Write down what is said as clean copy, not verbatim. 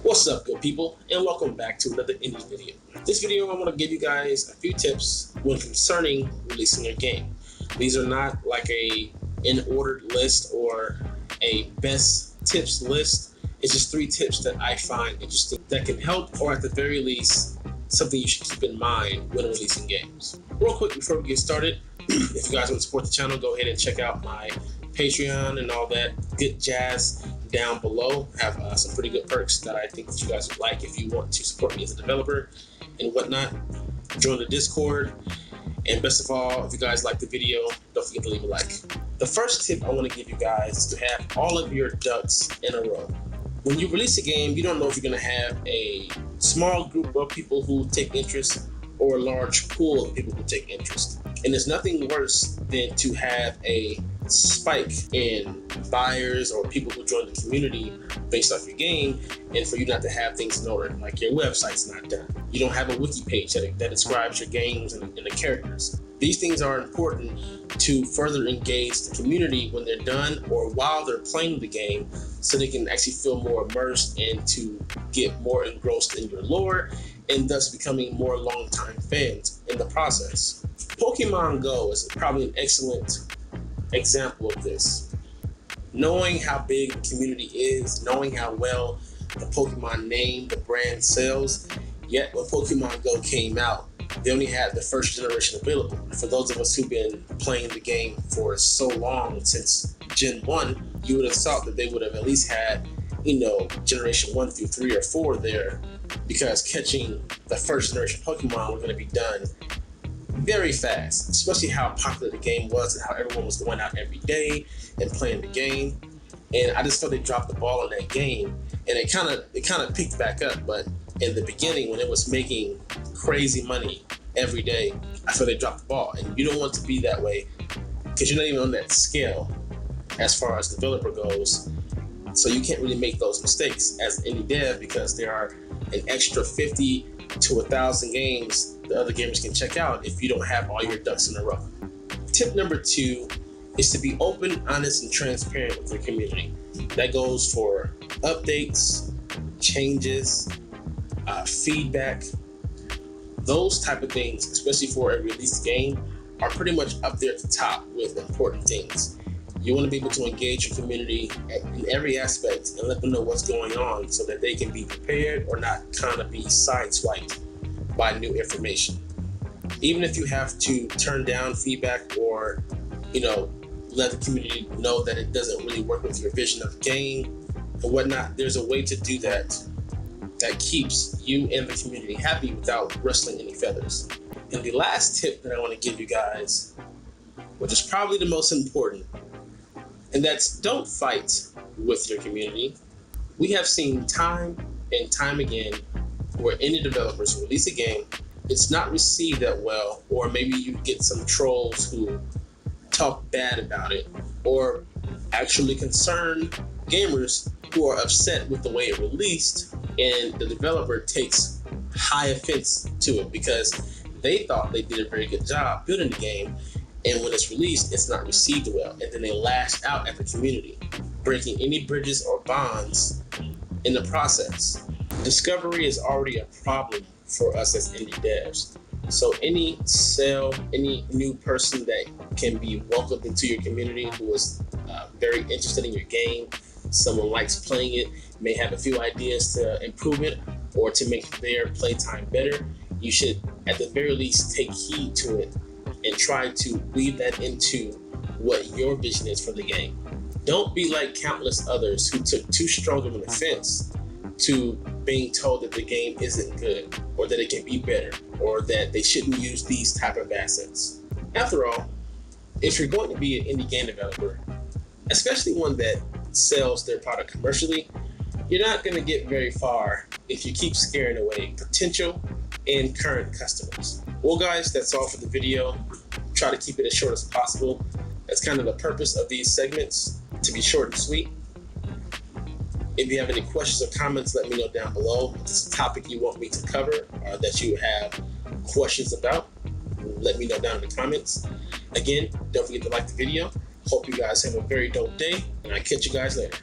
What's up, good people, and welcome back to another indie video. This video, I want to give you guys a few tips when concerning releasing your game. These are not like a in-ordered list or a best tips list. It's just 3 tips that I find interesting that can help, or at the very least, something you should keep in mind when releasing games. Real quick before we get started, if you guys want to support the channel, go ahead and check out my Patreon and all that good jazz down below. I have some pretty good perks that I think that you guys would like if you want to support me as a developer and whatnot. Join the Discord, and best of all, if you guys like the video, don't forget to leave a like. The first tip I want to give you guys is to have all of your ducks in a row. When you release a game, you don't know if you're going to have a small group of people who take interest or a large pool of people who take interest. And there's nothing worse than to have a spike in buyers or people who join the community based off your game, and for you not to have things in order, like your website's not done. You don't have a wiki page that describes your games and the characters. These things are important to further engage the community when they're done or while they're playing the game, so they can actually feel more immersed and to get more engrossed in your lore, and thus becoming more long-time fans in the process. Pokemon Go is probably an excellent example of this. Knowing how big the community is, knowing how well the Pokemon name, the brand sells, yet when Pokemon Go came out, they only had the first generation available. For those of us who've been playing the game for so long, since Gen 1, you would have thought that they would have at least had, generation 1 through 3 or 4 there, because catching the first generation Pokemon were going to be done very fast, especially how popular the game was and how everyone was going out every day and playing the game. And I just felt they dropped the ball in that game, and it kind of picked back up. But in the beginning, when it was making crazy money every day, I felt they dropped the ball. And you don't want to be that way, because you're not even on that scale as far as developer goes. So you can't really make those mistakes as an indie dev, because there are an extra 50 to 1,000 games the other gamers can check out if you don't have all your ducks in a row. Tip number 2 is to be open, honest, and transparent with your community. That goes for updates, changes, feedback. Those type of things, especially for a released game, are pretty much up there at the top with important things. You want to be able to engage your community in every aspect and let them know what's going on, so that they can be prepared or not kind of be sideswiped by new information. Even if you have to turn down feedback or, let the community know that it doesn't really work with your vision of the game and whatnot, there's a way to do that keeps you and the community happy without rustling any feathers. And the last tip that I want to give you guys, which is probably the most important, and that's don't fight with your community. We have seen time and time again where indie developers release a game, it's not received that well, or maybe you get some trolls who talk bad about it, or actually concerned gamers who are upset with the way it released, and the developer takes high offense to it because they thought they did a very good job building the game, and when it's released, it's not received well, and then they lash out at the community, breaking any bridges or bonds in the process. Discovery is already a problem for us as indie devs. So any new person that can be welcomed into your community who is very interested in your game, someone likes playing it, may have a few ideas to improve it or to make their playtime better, you should at the very least take heed to it and try to weave that into what your vision is for the game. Don't be like countless others who took too strong of an offense to being told that the game isn't good, or that it can be better, or that they shouldn't use these type of assets. After all, if you're going to be an indie game developer, especially one that sells their product commercially, you're not going to get very far if you keep scaring away potential and current customers. Well guys, that's all for the video. Try to keep it as short as possible. That's kind of the purpose of these segments, to be short and sweet. If you have any questions or comments, let me know down below. If it's a topic you want me to cover or that you have questions about, let me know down in the comments. Again, don't forget to like the video. Hope you guys have a very dope day, and I'll catch you guys later.